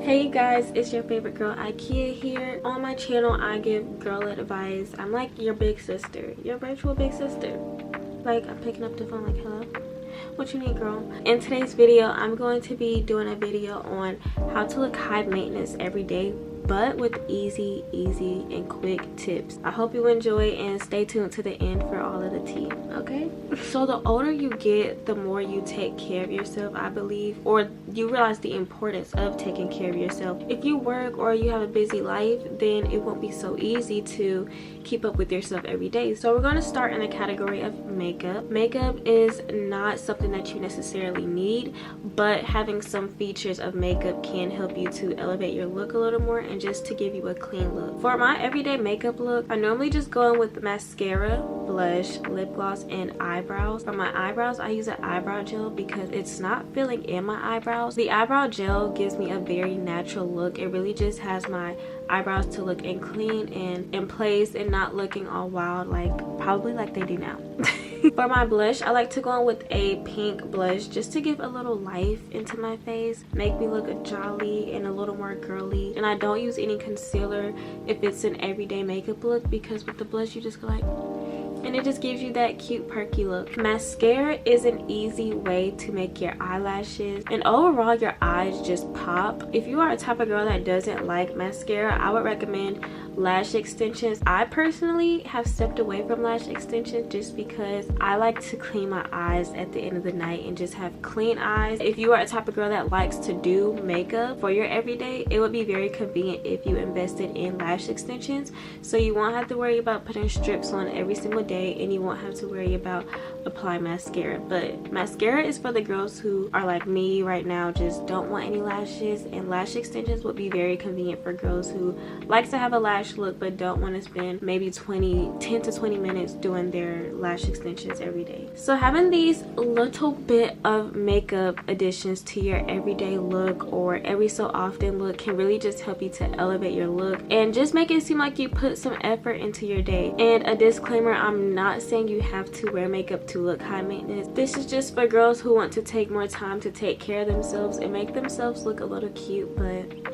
Hey you guys, it's your favorite girl Ikia here. On my channel I give girl advice. I'm like your big sister, your virtual big sister. Like I'm picking up the phone like, hello, what you need, girl? In today's video I'm going to be doing a video on how to look high maintenance every day, but with easy and quick tips. I hope you enjoy and stay tuned to the end for all of the tea, okay? So the older you get, the more you take care of yourself, I believe, or you realize the importance of taking care of yourself. If you work or you have a busy life, then it won't be so easy to keep up with yourself every day. So we're going to start in the category of makeup. Makeup is not something that you necessarily need, but having some features of makeup can help you to elevate your look a little more and just to give you a clean look. For my everyday makeup look, I normally just go in with mascara, blush, lip gloss, and eyebrows. For my eyebrows, I use an eyebrow gel because it's not filling in my eyebrows. The eyebrow gel gives me a very natural look. It really just has my eyebrows to look in clean and in place and not looking all wild probably like they do now. For my blush, I like to go in with a pink blush just to give a little life into my face, make me look jolly and a little more girly. And I don't use any concealer if it's an everyday makeup look, because with the blush you just go like, and it just gives you that cute perky look. Mascara is an easy way to make your eyelashes and overall your eyes just pop. If you are a type of girl that doesn't like mascara, I would recommend lash extensions. I personally have stepped away from lash extensions just because I like to clean my eyes at the end of the night and just have clean eyes. If you are a type of girl that likes to do makeup for your everyday, it would be very convenient if you invested in lash extensions, so you won't have to worry about putting strips on every single day and you won't have to worry about applying mascara. But mascara is for the girls who are like me right now, just don't want any lashes, and lash extensions would be very convenient for girls who like to have a lash look but don't want to spend maybe 10 to 20 minutes doing their lash extensions every day. So having these little bit of makeup additions to your everyday look or every so often look can really just help you to elevate your look and just make it seem like you put some effort into your day. And a disclaimer, I'm not saying you have to wear makeup to look high maintenance. This is just for girls who want to take more time to take care of themselves and make themselves look a little cute but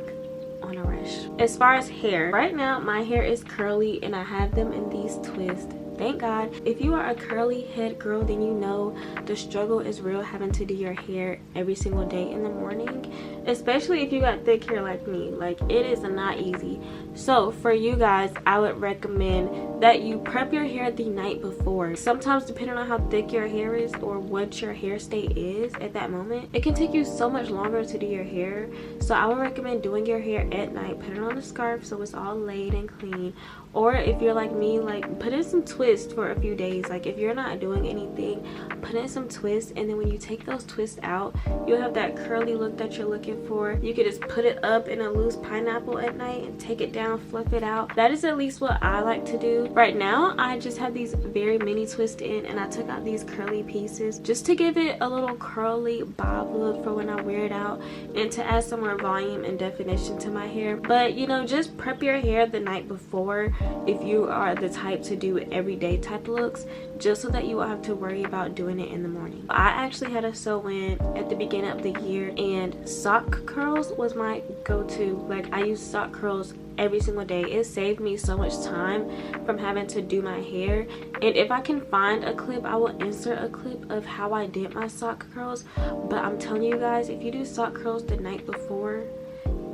on a rush. As far as hair, right now my hair is curly and I have them in these twists. Thank God. If you are a curly head girl, then you know the struggle is real having to do your hair every single day in the morning, especially if you got thick hair like me. Like, it is not easy. So for you guys, I would recommend that you prep your hair the night before. Sometimes depending on how thick your hair is or what your hair state is at that moment, it can take you so much longer to do your hair. So I would recommend doing your hair at night. Put it on a scarf so it's all laid and clean, or if you're like me, like put in some twists for a few days. Like if you're not doing anything, put in some twists, and then when you take those twists out, you'll have that curly look that you're looking for. You could just put it up in a loose pineapple at night and take it down, fluff it out. That is at least what I like to do. Right now I just have these very mini twists in, and I took out these curly pieces just to give it a little curly bob look for when I wear it out and to add some more volume and definition to my hair. But you know, just prep your hair the night before if you are the type to do everyday type looks, just so that you won't have to worry about doing it in the morning. I actually had a sew-in at the beginning of the year, and sock curls was my go-to. Like I use sock curls every single day. It saved me so much time from having to do my hair, and if I can find a clip, I will insert a clip of how I did my sock curls. But I'm telling you guys, if you do sock curls the night before,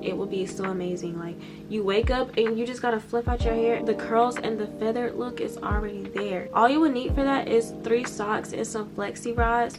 it will be so amazing. Like, you wake up and you just gotta flip out your hair, the curls and the feathered look is already there. All you would need for that is 3 socks and some flexi rods.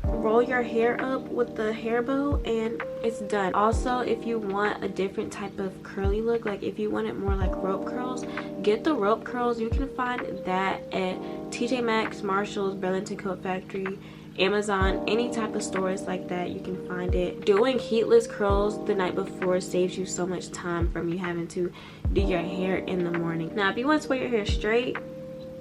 Roll your hair up with the hair bow and it's done. Also, if you want a different type of curly look, like if you want it more like rope curls, get the rope curls. You can find that at TJ Maxx, Marshalls, Burlington Coat Factory, Amazon, any type of stores like that. You can find it. Doing heatless curls the night before saves you so much time from you having to do your hair in the morning. Now if you want to wear your hair straight,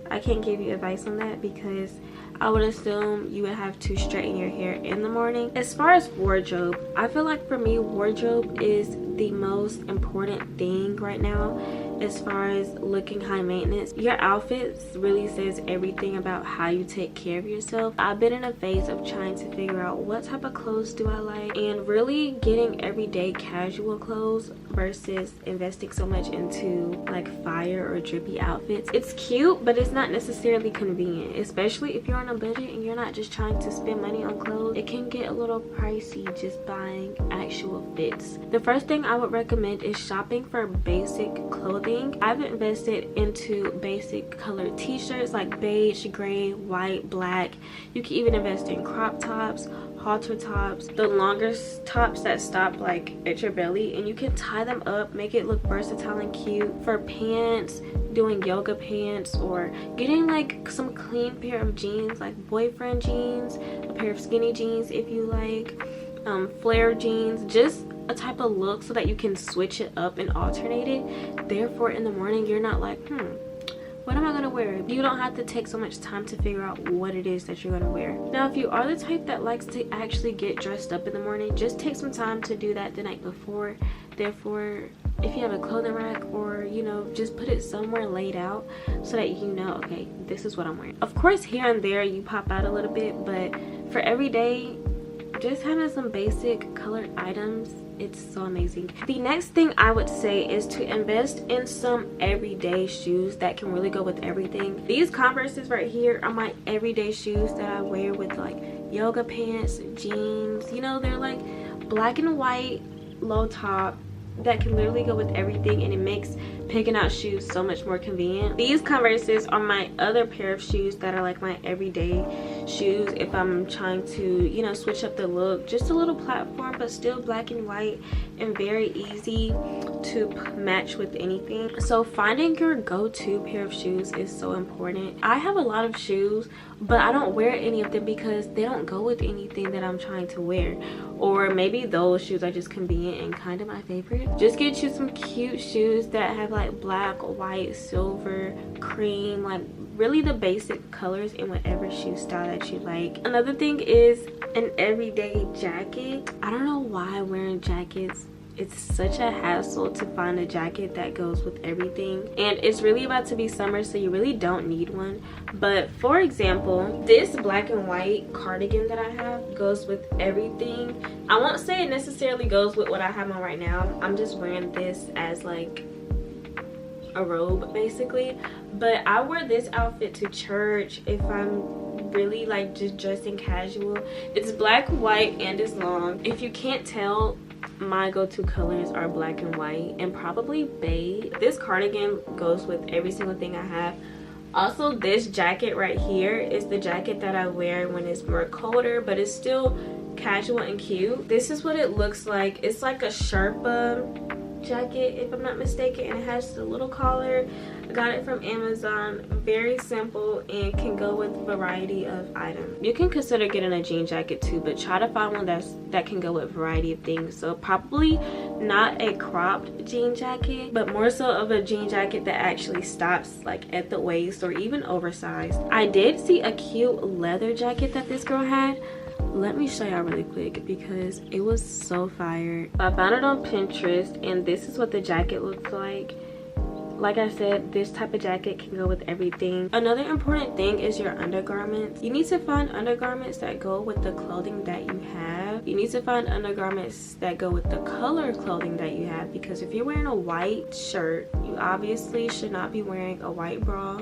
I can't give you advice on that because I would assume you would have to straighten your hair in the morning. As far as wardrobe, I feel like for me, wardrobe is the most important thing right now. as far as looking high maintenance. Your outfits really says everything about how you take care of yourself. I've been in a phase of trying to figure out what type of clothes do I like, and really getting everyday casual clothes versus investing so much into like fire or drippy outfits. It's cute, but it's not necessarily convenient, especially if you're on a budget and you're not just trying to spend money on clothes. It can get a little pricey just buying actual fits. The first thing I would recommend is shopping for basic clothing. I've invested into basic colored t-shirts like beige, gray, white, black. You can even invest in crop tops, halter tops, the longer tops that stop like at your belly, and you can tie them up, make it look versatile and cute. For pants, doing yoga pants, or getting like some clean pair of jeans, like boyfriend jeans, a pair of skinny jeans if you like, flare jeans, just a type of look so that you can switch it up and alternate it. Therefore in the morning you're not like, what am I gonna wear? You don't have to take so much time to figure out what it is that you're gonna wear. Now, if you are the type that likes to actually get dressed up in the morning, just take some time to do that the night before. Therefore, if you have a clothing rack, or you know, just put it somewhere laid out so that you know, okay, this is what I'm wearing. Of course, here and there you pop out a little bit, but for every day, just having some basic colored items, it's so amazing. The next thing I would say is to invest in some everyday shoes that can really go with everything. These Converses right here are my everyday shoes that I wear with like yoga pants, jeans. You know, they're like black and white, low top, that can literally go with everything, and it makes picking out shoes so much more convenient. These Converses are my other pair of shoes that are like my everyday shoes if I'm trying to, you know, switch up the look. Just a little platform, but still black and white and very easy to match with anything. So finding your go-to pair of shoes is so important. I have a lot of shoes, but I don't wear any of them because they don't go with anything that I'm trying to wear, or maybe those shoes are just convenient and kind of my favorite. Just get you some cute shoes that have like black, white, silver, cream, like really the basic colors in whatever shoe style that you like. Another thing is an everyday jacket. I don't know why wearing jackets, it's such a hassle to find a jacket that goes with everything, and it's really about to be summer, so you really don't need one. But for example, this black and white cardigan that I have goes with everything. I won't say it necessarily goes with what I have on right now. I'm just wearing this as like a robe basically, but I wear this outfit to church if I'm really like just dressing casual. It's black, white, and it's long. If you can't tell, my go-to colors are black and white and probably beige. This cardigan goes with every single thing I have. Also, this jacket right here is the jacket that I wear when it's more colder, but it's still casual and cute. This is what it looks like. It's like a Sherpa jacket if I'm not mistaken, and it has a little collar. I got it from Amazon. Very simple and can go with a variety of items. You can consider getting a jean jacket too, but try to find one that can go with a variety of things. So probably not a cropped jean jacket, but more so of a jean jacket that actually stops like at the waist or even oversized. I did see a cute leather jacket that this girl had. Let me show y'all really quick because it was so fire. I found it on Pinterest, and this is what the jacket looks like. Like I said, this type of jacket can go with everything. Another important thing is your undergarments. You need to find undergarments that go with the clothing that you have. You need to find undergarments that go with the color clothing that you have, because if you're wearing a white shirt, you obviously should not be wearing a white bra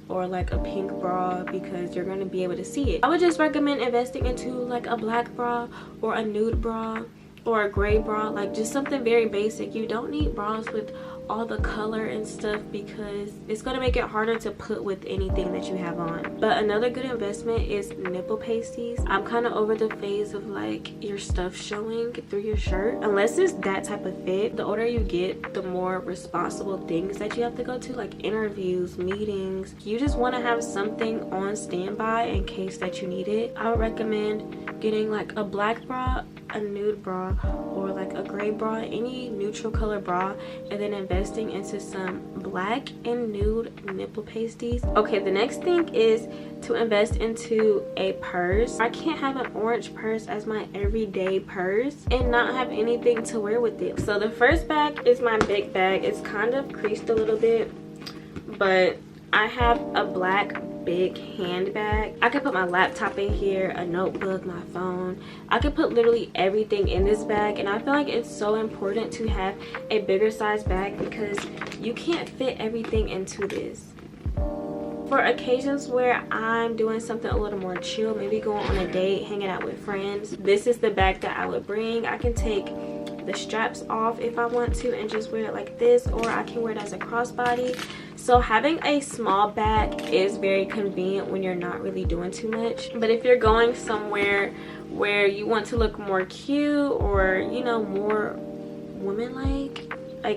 or like a pink bra, because you're going to be able to see it. I would just recommend investing into like a black bra or a nude bra or a gray bra, like just something very basic. You don't need bras with all the color and stuff because it's going to make it harder to put with anything that you have on. But another good investment is nipple pasties. I'm kind of over the phase of like your stuff showing through your shirt, unless it's that type of fit. The older you get, the more responsible things that you have to go to, like interviews, meetings. You just want to have something on standby in case that you need it. I would recommend getting like a black bra a nude bra or like a gray bra, any neutral color bra, and then investing into some black and nude nipple pasties. Okay, the next thing is to invest into a purse. I can't have an orange purse as my everyday purse and not have anything to wear with it. So the first bag is my big bag. It's kind of creased a little bit, but I have a black big handbag. I could put my laptop in here, a notebook, my phone. I could put literally everything in this bag, and I feel like it's so important to have a bigger size bag because you can't fit everything into this. For occasions where I'm doing something a little more chill, maybe going on a date, hanging out with friends, this is the bag that I would bring. I can take the straps off if I want to and just wear it like this, or I can wear it as a crossbody. So having a small bag is very convenient when you're not really doing too much. But if you're going somewhere where you want to look more cute or, you know, more woman-like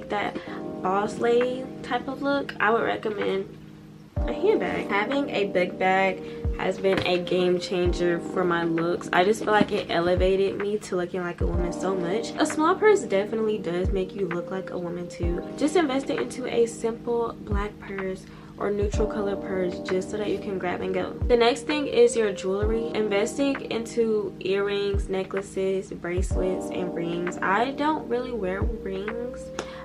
that boss lady type of look, I would recommend a handbag. Having a big bag has been a game changer for my looks. I just feel like it elevated me to looking like a woman so much. A small purse definitely does make you look like a woman too. Just investing into a simple black purse or neutral color purse just so that you can grab and go. The next thing is your jewelry. Investing into earrings, necklaces, bracelets, and rings. I don't really wear rings.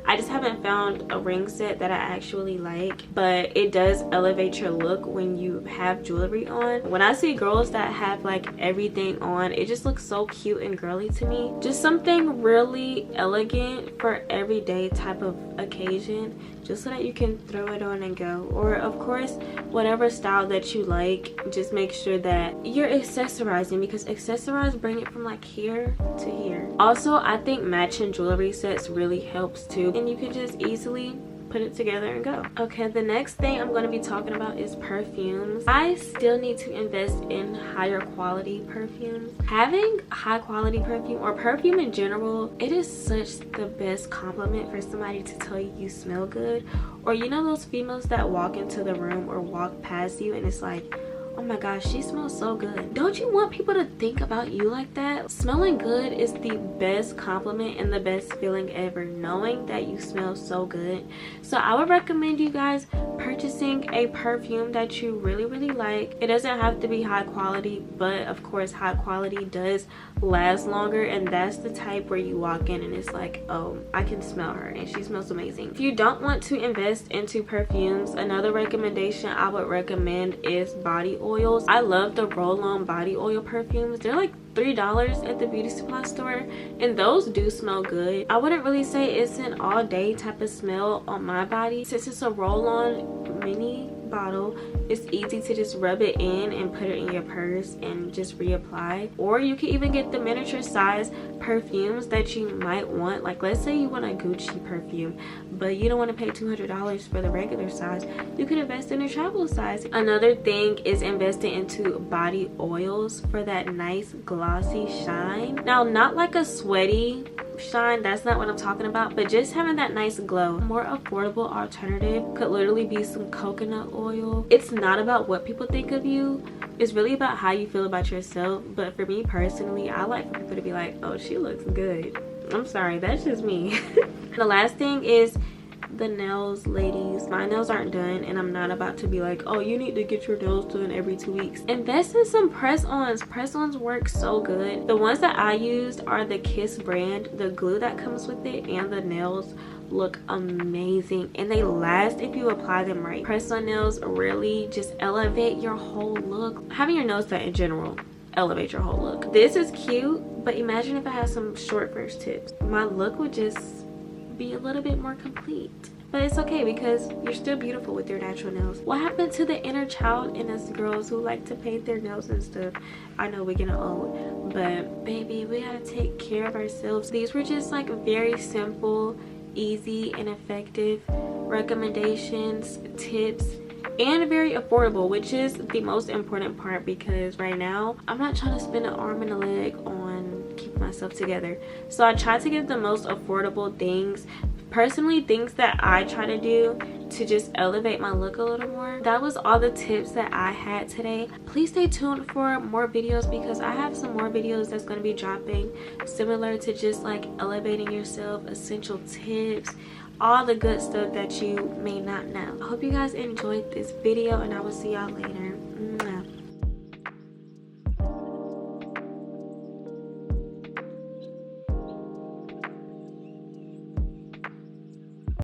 I just haven't found a ring set that I actually like, but it does elevate your look when you have jewelry on. When I see girls that have like everything on, it just looks so cute and girly to me. Just something really elegant for everyday type of occasion, just so that you can throw it on and go. Or of course, whatever style that you like, just make sure that you're accessorizing, because accessorize bring it from like here to here. Also, I think matching jewelry sets really helps too, and you can just easily put it together and go. Okay, the next thing I'm going to be talking about is perfumes. I still need to invest in higher quality perfumes. Having high quality perfume or perfume in general, it is such the best compliment for somebody to tell you you smell good. Or you know those females that walk into the room or walk past you and it's like, oh my gosh, she smells so good. Don't you want people to think about you like that? Smelling good is the best compliment and the best feeling ever, knowing that you smell so good. So I would recommend you guys purchasing a perfume that you really like. It doesn't have to be high quality, but of course high quality does last longer, and that's the type where you walk in and it's like, oh, I can smell her and she smells amazing. If you don't want to invest into perfumes, another recommendation I would recommend is body oils. I love the roll-on body oil perfumes. They're like $3 at the beauty supply store, and those do smell good. I wouldn't really say it's an all day type of smell on my body. Since it's a roll-on mini bottle, it's easy to just rub it in and put it in your purse and just reapply. Or you can even get the miniature size perfumes that you might want. Like let's say you want a Gucci perfume but you don't want to pay $200 for the regular size, you can invest in a travel size. Another thing is investing into body oils for that nice glossy shine. Now, not like a sweaty shine, that's not what I'm talking about, but just having that nice glow. More affordable alternative could literally be some coconut oil. It's not about what people think of you, it's really about how you feel about yourself. But for me personally, I like for people to be like, oh, she looks good. I'm sorry, that's just me. The last thing is the nails, ladies. My nails aren't done and I'm not about to be like, oh, you need to get your nails done every 2 weeks. Invest in some press-ons. Press-ons work so good. The ones that I used are the Kiss brand. The glue that comes with it and the nails look amazing, and they last if you apply them right. Press-on nails really just elevate your whole look. Having your nails done in general elevate your whole look. This is cute, but imagine if I had some short first tips. My look would just be a little bit more complete. But it's okay because you're still beautiful with your natural nails. What happened to the inner child in us girls who like to paint their nails and stuff? I know we're getting old, but baby, we gotta take care of ourselves. These were just like very simple, easy, and effective recommendations, tips, and very affordable, which is the most important part, because right now I'm not trying to spend an arm and a leg on keeping myself together. So I try to get the most affordable things. Personally, things that I try to do to just elevate my look a little more. That was all the tips that I had today. Please stay tuned for more videos because I have some more videos that's going to be dropping similar to just like elevating yourself, essential tips, all the good stuff that you may not know. I hope you guys enjoyed this video and I will see y'all later.